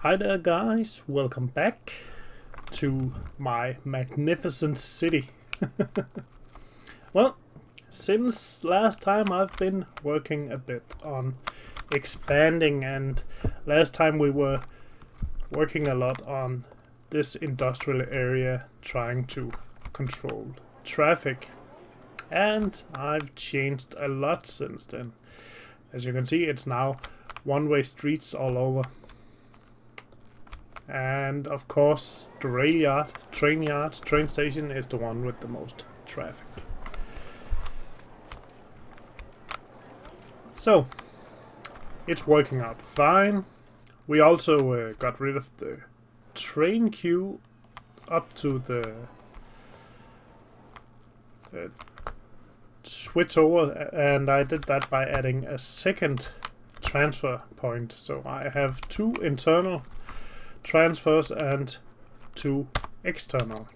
Hi there guys, welcome back to my magnificent city. Well, since last time I've been working a bit on expanding, and last time we were working a lot on this industrial area trying to control traffic, and I've changed a lot since then. As you can see, it's now one-way streets all over. And of course, the train station is the one with the most traffic. So, it's working out fine. We also got rid of the train queue up to the switch over, and I did that by adding a second transfer point. So I have two internal transfers and two external.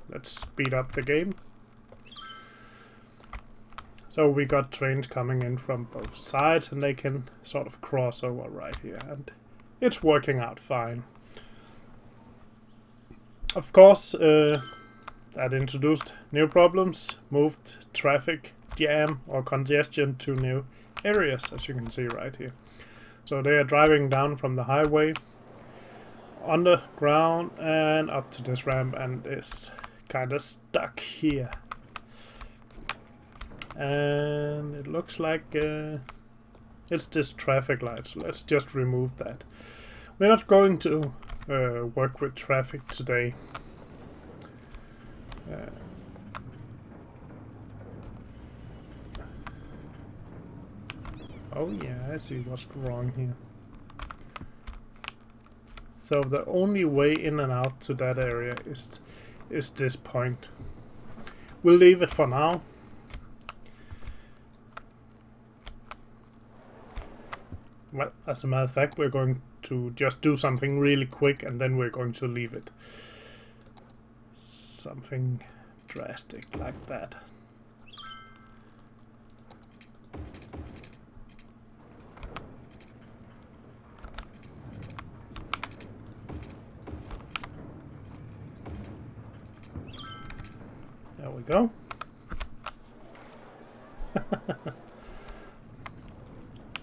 Let's speed up the game. So we got trains coming in from both sides, and they can sort of cross over right here, and it's working out fine. Of course, that introduced new problems, moved traffic jam or congestion to new areas, as you can see right here. So they are driving down from the highway underground and up to this ramp, and is kind of stuck here. And it looks like it's this traffic light, so let's just remove that. We're not going to work with traffic today. Oh yeah, I see what's wrong here. So the only way in and out to that area is this point. We'll leave it for now. Well, as a matter of fact, we're going to just do something really quick, and then we're going to leave it. Something drastic like that. There we go.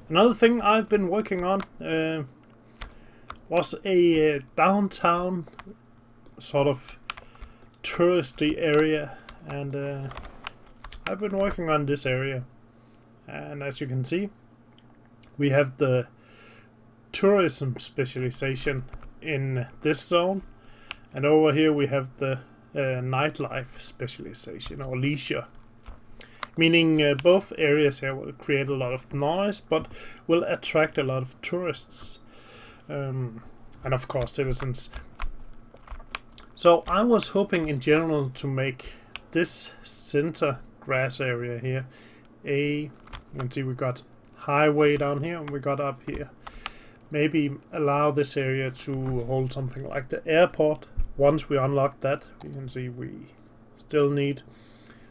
Another thing I've been working on was a downtown sort of touristy area, and I've been working on this area, and as you can see, we have the tourism specialization in this zone, and over here we have the nightlife specialization or leisure, meaning both areas here will create a lot of noise but will attract a lot of tourists, and of course citizens. So I was hoping in general to make this center grass area here you can see we got highway down here and we got up here. Maybe allow this area to hold something like the airport. Once we unlock that, you can see we still need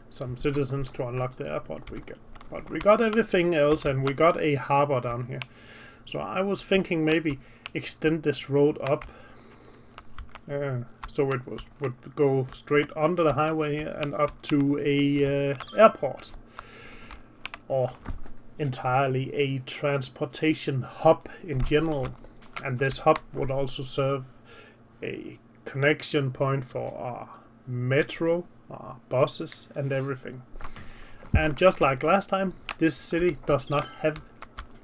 some citizens to unlock the airport. But we got everything else, and we got a harbor down here. So I was thinking maybe extend this road up, so it would go straight under the highway here and up to a airport, or entirely a transportation hub in general. And this hub would also serve a connection point for our metro, our buses and everything. And just like last time, this city does not have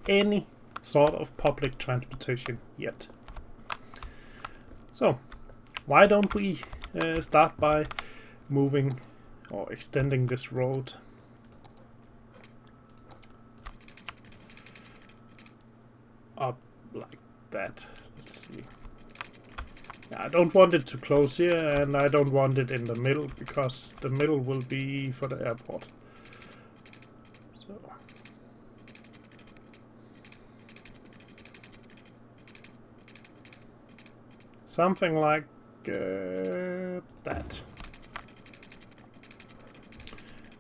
any sort of public transportation yet. So why don't we start by moving or extending this road up like that. Let's see. I don't want it to close here, and I don't want it in the middle, because the middle will be for the airport. So something like that.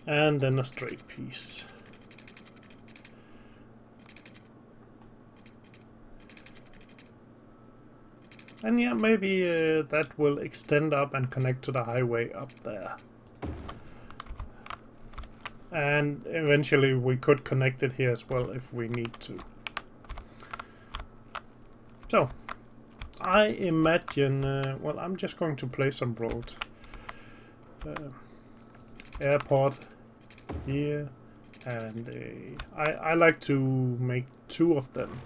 And then a straight piece. And yeah, maybe that will extend up and connect to the highway up there. And eventually we could connect it here as well if we need to. So, I imagine, well, I'm just going to play some road. Airport here, and I like to make 2 of them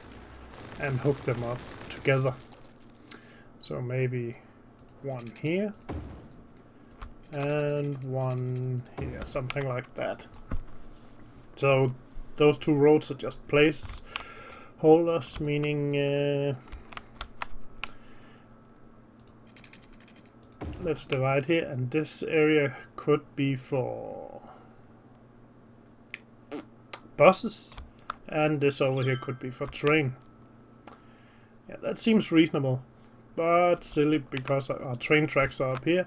and hook them up together. So maybe 1 here and 1 here, something like that. So those 2 roads are just placeholders, meaning let's divide here, and this area could be for buses, and this over here could be for train. Yeah, that seems reasonable, but silly because our train tracks are up here.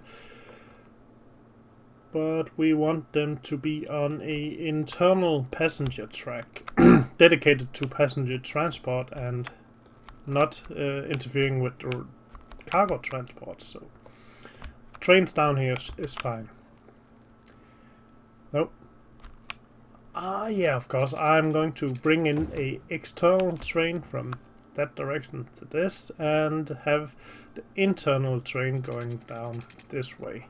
But we want them to be on a internal passenger track dedicated to passenger transport and not interfering with cargo transport. So trains down here is fine. Nope. Yeah, of course. I'm going to bring in a external train from that direction to this and have the internal train going down this way.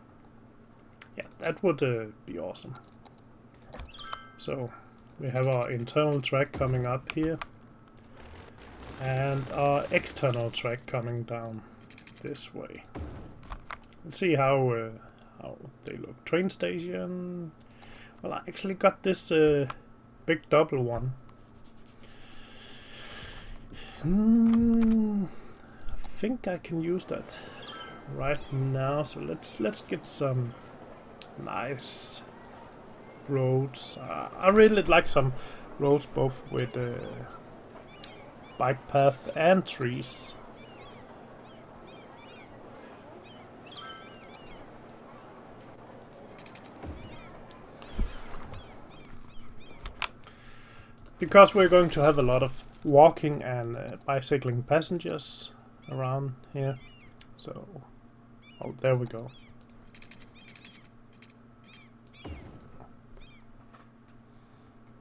Yeah, that would be awesome. So we have our internal track coming up here and our external track coming down this way. Let's see how they look. Train station. Well, I actually got this big double one. I think I can use that right now. So let's get some nice roads. I really like some roads both with bike path and trees. Because we're going to have a lot of walking and bicycling passengers around here. So, oh, there we go.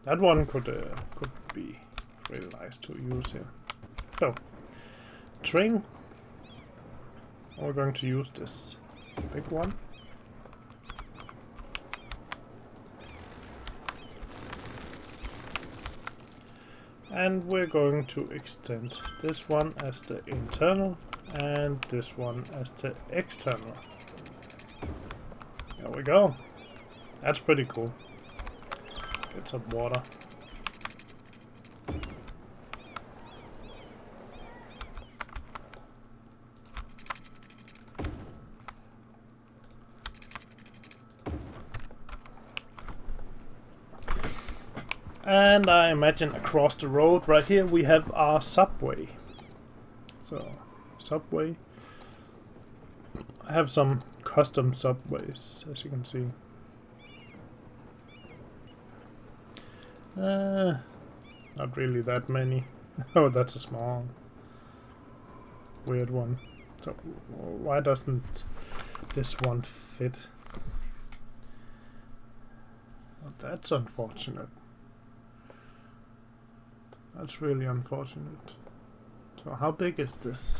That one could be really nice to use here. So, train. We're going to use this big one. And we're going to extend this one as the internal and this one as the external. There we go. That's pretty cool. Get some water. And I imagine across the road right here we have our subway. So, subway. I have some custom subways, as you can see. Not really that many. Oh, that's a small, weird one. So, why doesn't this one fit? Oh, that's unfortunate. That's really unfortunate. So how big is this?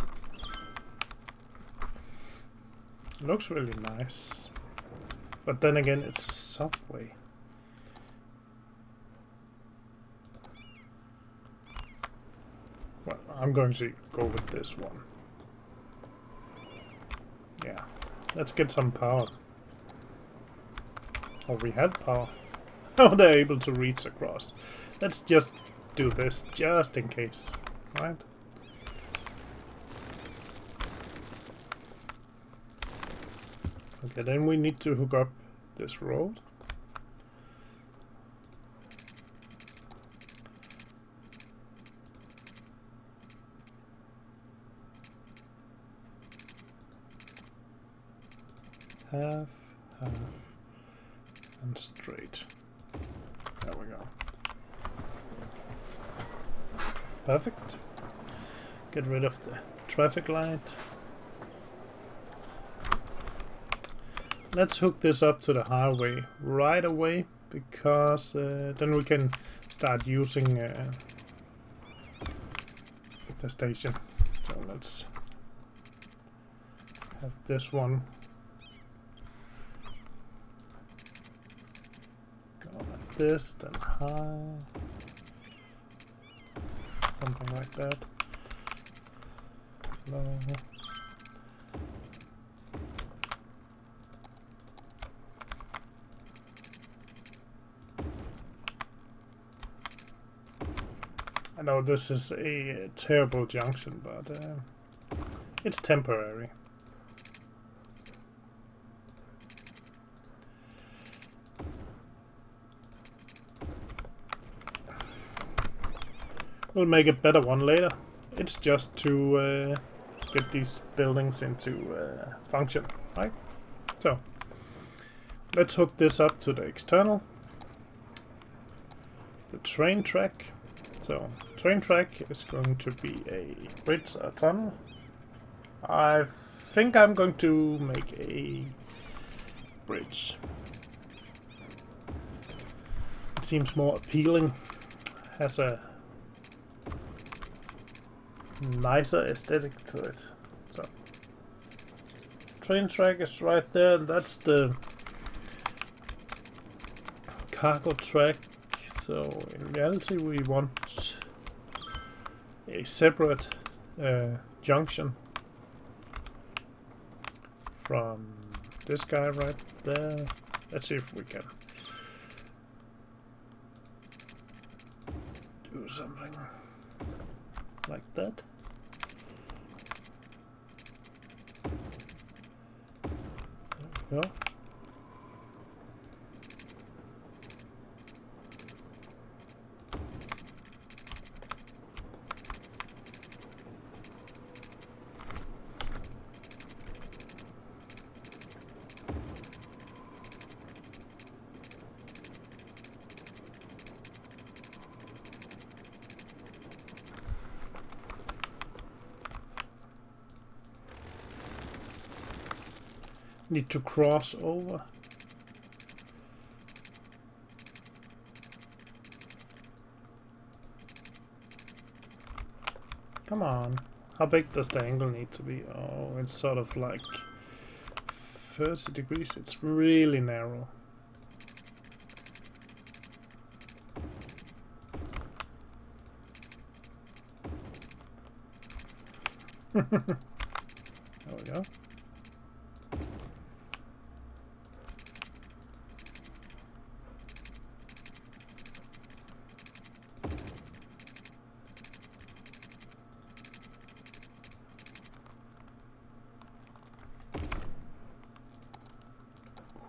It looks really nice. But then again, it's a subway. Well, I'm going to go with this one. Yeah. Let's get some power. Oh, we have power. Oh, they're able to reach across. Let's just do this just in case, right? Okay, then we need to hook up this road. Half, and straight. There we go. Perfect. Get rid of the traffic light. let's hook this up to the highway right away, because then we can start using the station. So let's have this one go like this, then high, something like that. Low. I know this is a terrible junction, but it's temporary. We'll make a better one later. It's just to get these buildings into function, right? So let's hook this up to the external, the train track. So train track is going to be a bridge or tunnel. I think I'm going to make a bridge. It seems more appealing, has a nicer aesthetic to it. So train track is right there, and that's the cargo track. So in reality we want a separate junction from this guy right there. Let's see if we can do something like that. There we go. Need to cross over. Come on. How big does the angle need to be? Oh, it's sort of like 30 degrees. It's really narrow. There we go.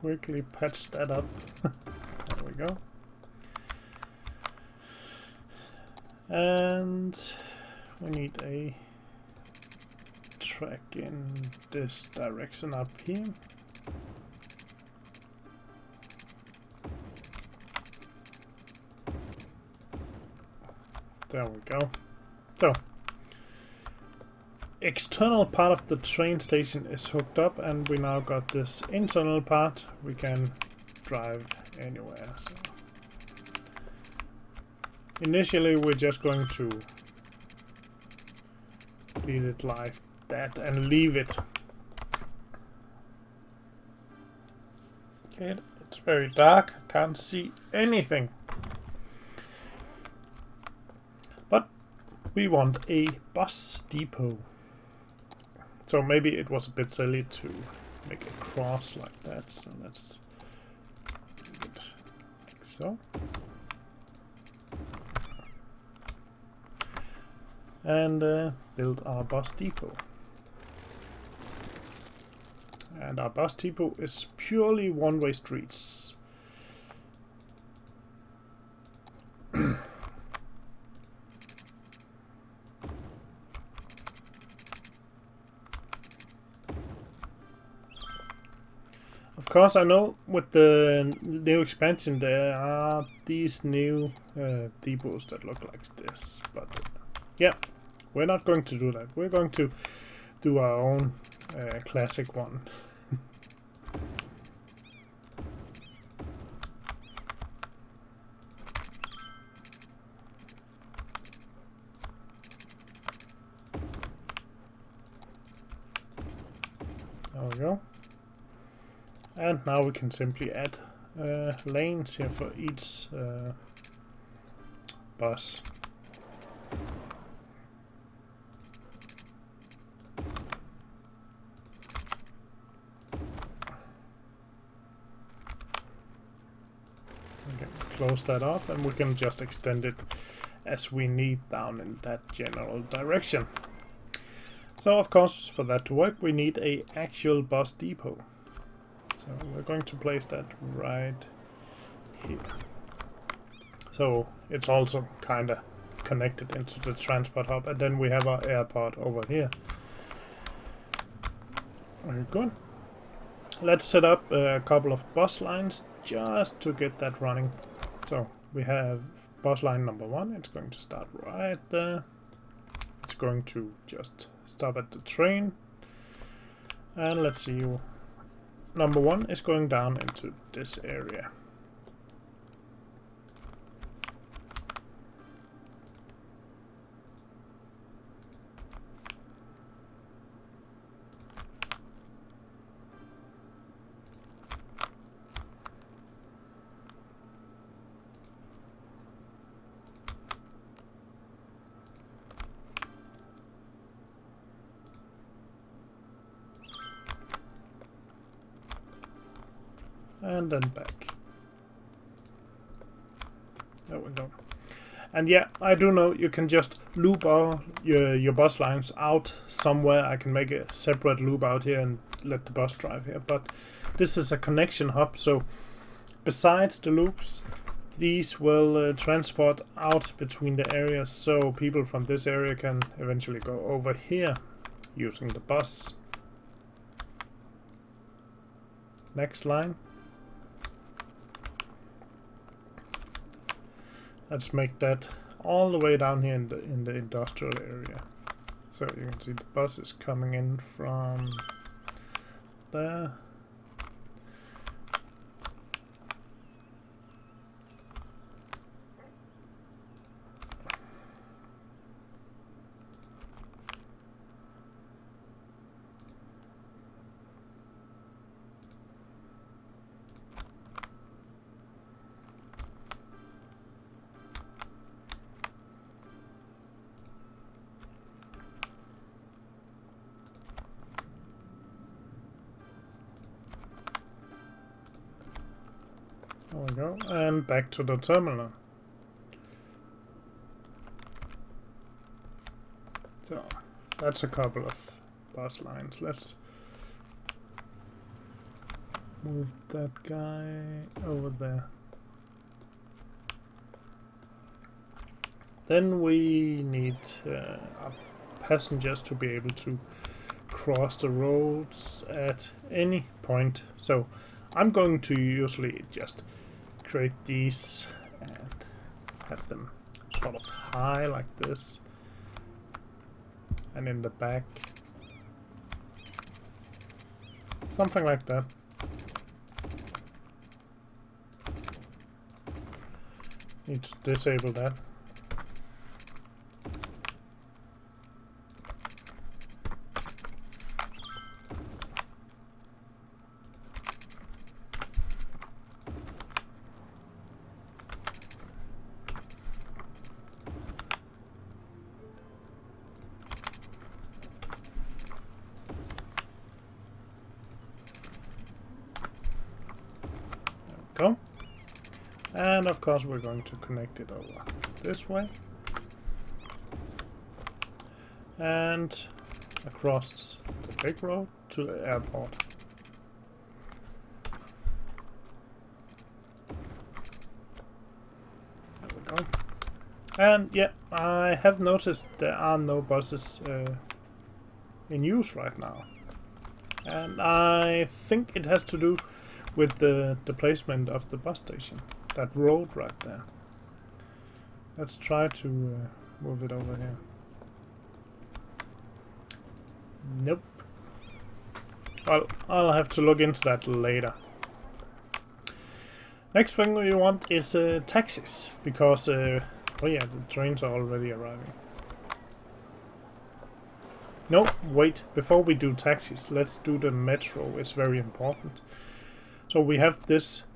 Quickly patch that up. There we go. And we need a track in this direction up here. There we go. So external part of the train station is hooked up, and we now got this internal part. We can drive anywhere. So initially we're just going to leave it like that and leave it. Okay, it's very dark, can't see anything. But we want a bus depot. So maybe it was a bit silly to make a cross like that, so let's do it like so. And build our bus depot. And our bus depot is purely one-way streets. Of course, I know with the new expansion there are these new depots that look like this, but yeah, we're not going to do that. We're going to do our own classic one. There we go. And now we can simply add lanes here for each bus. Okay, close that off, and we can just extend it as we need down in that general direction. So of course, for that to work, we need a actual bus depot. So we're going to place that right here. So it's also kind of connected into the transport hub, and then we have our airport over here. Very good. Let's set up a couple of bus lines just to get that running. So we have bus line number 1. It's going to start right there. It's going to just stop at the train. And let's see, number 1 is going down into this area. And then back. There we go. And yeah, I do know you can just loop all your bus lines out somewhere. I can make a separate loop out here and let the bus drive here. But this is a connection hub, so besides the loops, these will transport out between the areas, so people from this area can eventually go over here using the bus. Next line. Let's make that all the way down here in the industrial area. So you can see the bus is coming in from there. There we go, and back to the terminal. So, that's a couple of bus lines. Let's move that guy over there. Then we need our passengers to be able to cross the roads at any point. So I'm going to usually just create these and have them sort of high like this, and in the back something like that. Need to disable that. Go. And of course we're going to connect it over this way and across the big road to the airport. There we go. And yeah, I have noticed there are no buses in use right now, and I think it has to do with the placement of the bus station, that road right there. Let's try to move it over here. Nope. Well, I'll have to look into that later. Next thing we want is taxis, because oh yeah, the trains are already arriving. No, wait. Before we do taxis, let's do the metro. It's very important. So we have this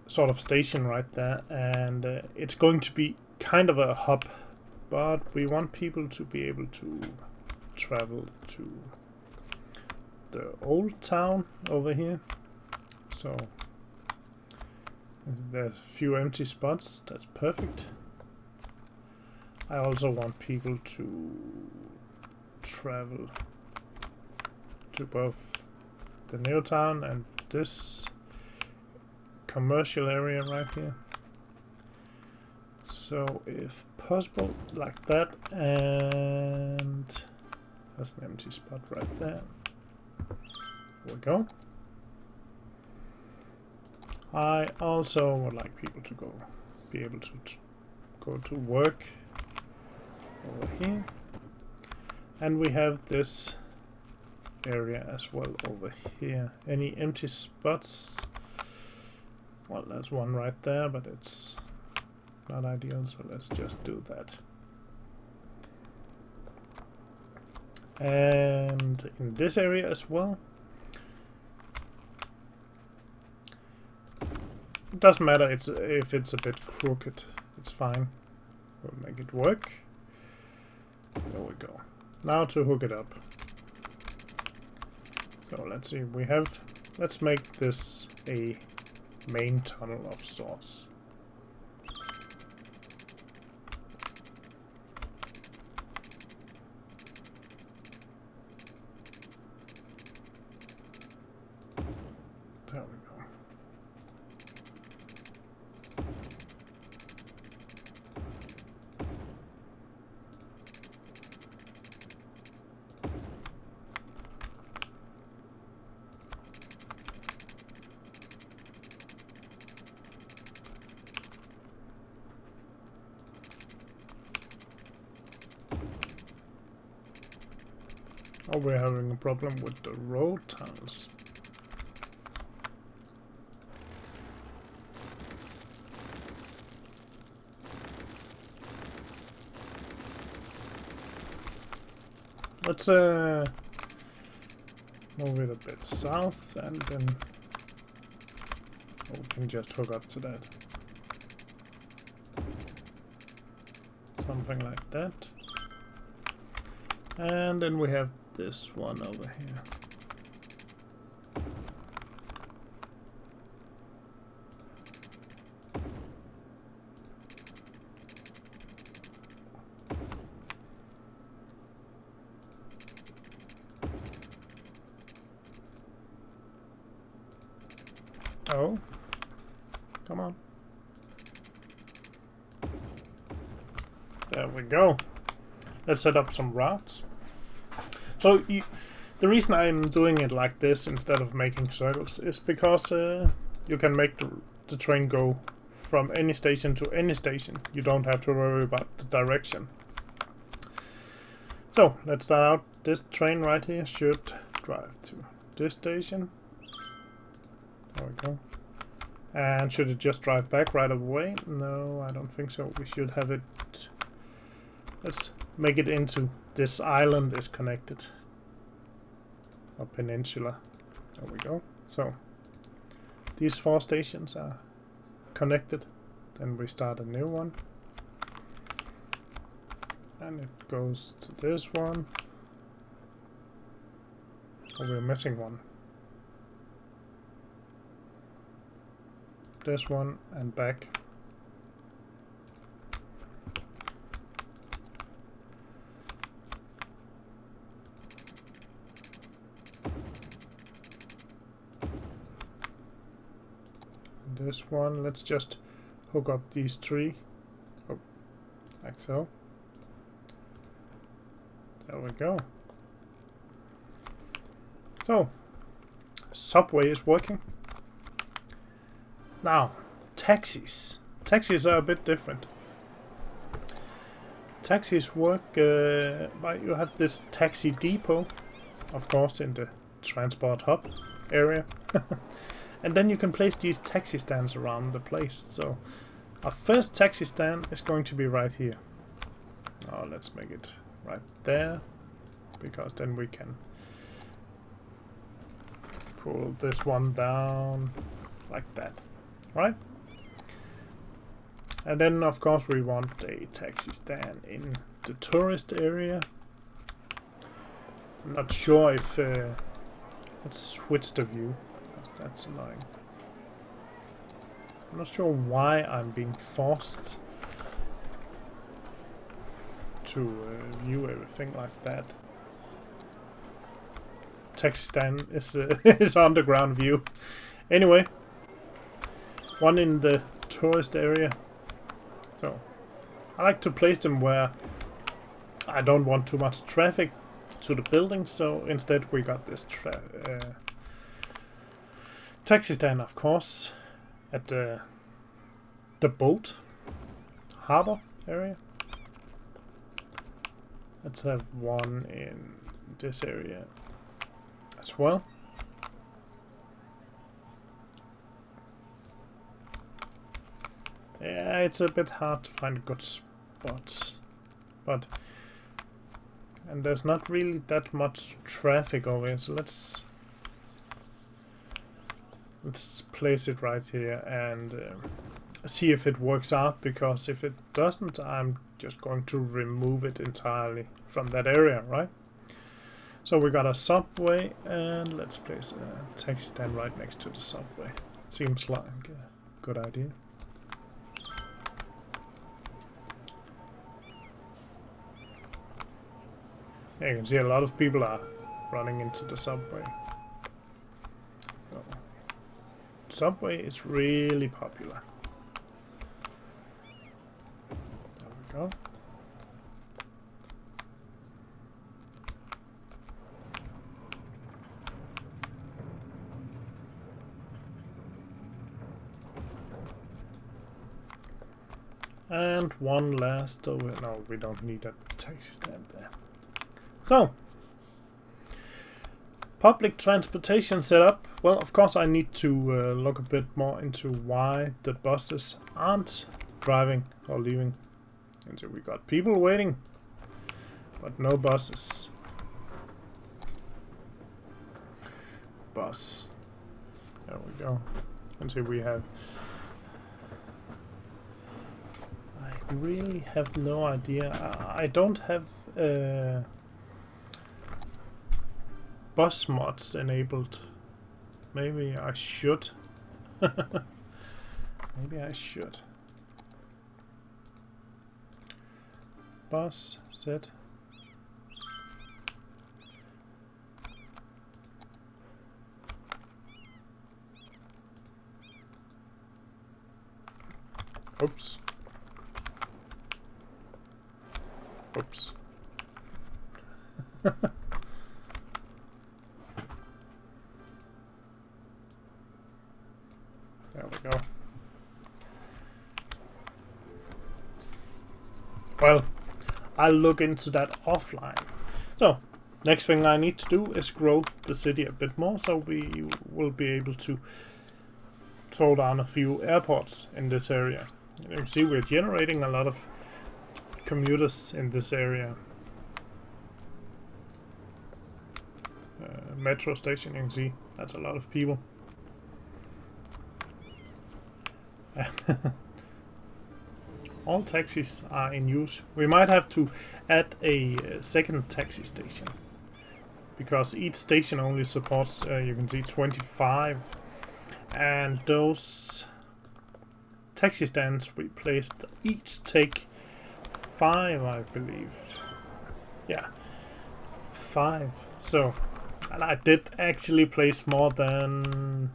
sort of station right there, and it's going to be kind of a hub, but we want people to be able to travel to the old town over here. So there's a few empty spots. That's perfect. I also want people to travel to both the new town and this commercial area right here. So if possible, like that, and there's an empty spot right there. There we go. I also would like people to be able to go to work over here, and we have this area as well over here. Any empty spots? Well, there's one right there, but it's not ideal, so let's just do that. And in this area as well, it doesn't matter if it's a bit crooked, it's fine. We'll make it work. There we go. Now to hook it up. So let's see, let's make this a main tunnel of sorts. There we go. Oh, we're having a problem with the road tunnels. Let's move it a bit south, and then we can just hook up to that. Something like that. And then we have this one over here. Oh, come on. There we go. Let's set up some routes. So the reason I'm doing it like this instead of making circles is because you can make the train go from any station to any station. You don't have to worry about the direction. So let's start out. This train right here should drive to this station. There we go. And should it just drive back right away? No, I don't think so. We should have it... Let's make it into this island is connected. A peninsula. There we go. So these 4 stations are connected. Then we start a new one. And it goes to this one. Oh, we're missing one. This one and back. This one, let's just hook up these 3. Oh, like so. There we go. So, subway is working. Now, taxis. Taxis are a bit different. Taxis work by you have this taxi depot, of course, in the transport hub area. And then you can place these taxi stands around the place. So our first taxi stand is going to be right here. Oh, let's make it right there. because then we can pull this one down like that, right? And then of course we want a taxi stand in the tourist area. I'm not sure if let's switch the view, because that's annoying. I'm not sure why I'm being forced to view everything like that. Taxi stand is is underground view. Anyway, one in the tourist area. So I like to place them where I don't want too much traffic to the building, so instead we got this taxi stand, of course, at the boat harbor area. Let's have one in this area as well. Yeah, it's a bit hard to find a good spot, but and there's not really that much traffic over here, so let's place it right here and see if it works out, because if it doesn't, I'm just going to remove it entirely from that area, right? So we got a subway, and let's place a taxi stand right next to the subway. Seems like a good idea. Yeah, you can see a lot of people are running into the subway. So, subway is really popular. There we go. And one last over. No, we don't need a taxi stand there. So, public transportation setup. Well, of course I need to look a bit more into why the buses aren't driving or leaving. And so we got people waiting, but no buses. Bus. There we go. And so we have... I really have no idea. I don't have... bus mods enabled. Maybe I should. Maybe I should. Bus set. Oops. Oops. There we go. Well, I'll look into that offline. So, next thing I need to do is grow the city a bit more, so we will be able to throw down a few airports in this area. You can see we're generating a lot of commuters in this area. Metro station, you can see that's a lot of people. All taxis are in use. We might have to add a second taxi station, because each station only supports, you can see, 25, and those taxi stands we placed each take 5, I believe. Yeah, 5. So, and I did actually place more than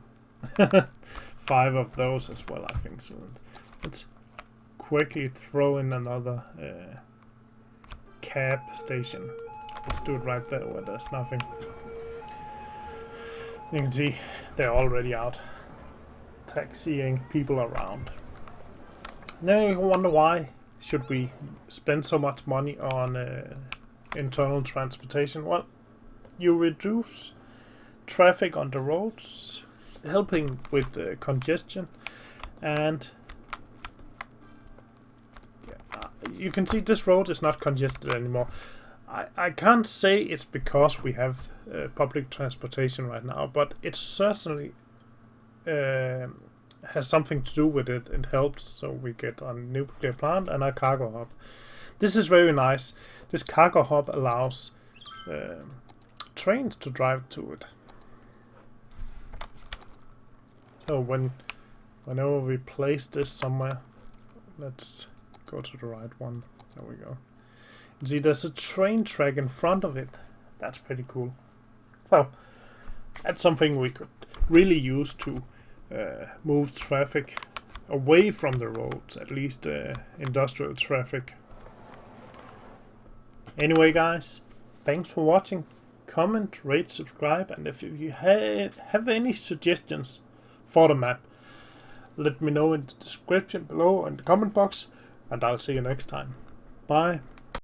5 of those as well, I think. So let's quickly throw in another cab station. Let's do it right there where there's nothing. You can see they're already out taxiing people around. Now you wonder, why should we spend so much money on internal transportation? Well, you reduce traffic on the roads, helping with congestion, and you can see this road is not congested anymore. I can't say it's because we have public transportation right now, but it certainly has something to do with it. It helps, so we get a nuclear plant and a cargo hub. This is very nice. This cargo hub allows trains to drive to it. So whenever we place this somewhere, let's go to the right one. There we go. You see, there's a train track in front of it. That's pretty cool. So that's something we could really use to move traffic away from the roads, at least industrial traffic. Anyway, guys, thanks for watching. Comment, rate, subscribe, and if you have any suggestions for the map, let me know in the description below in the comment box, and I'll see you next time. Bye.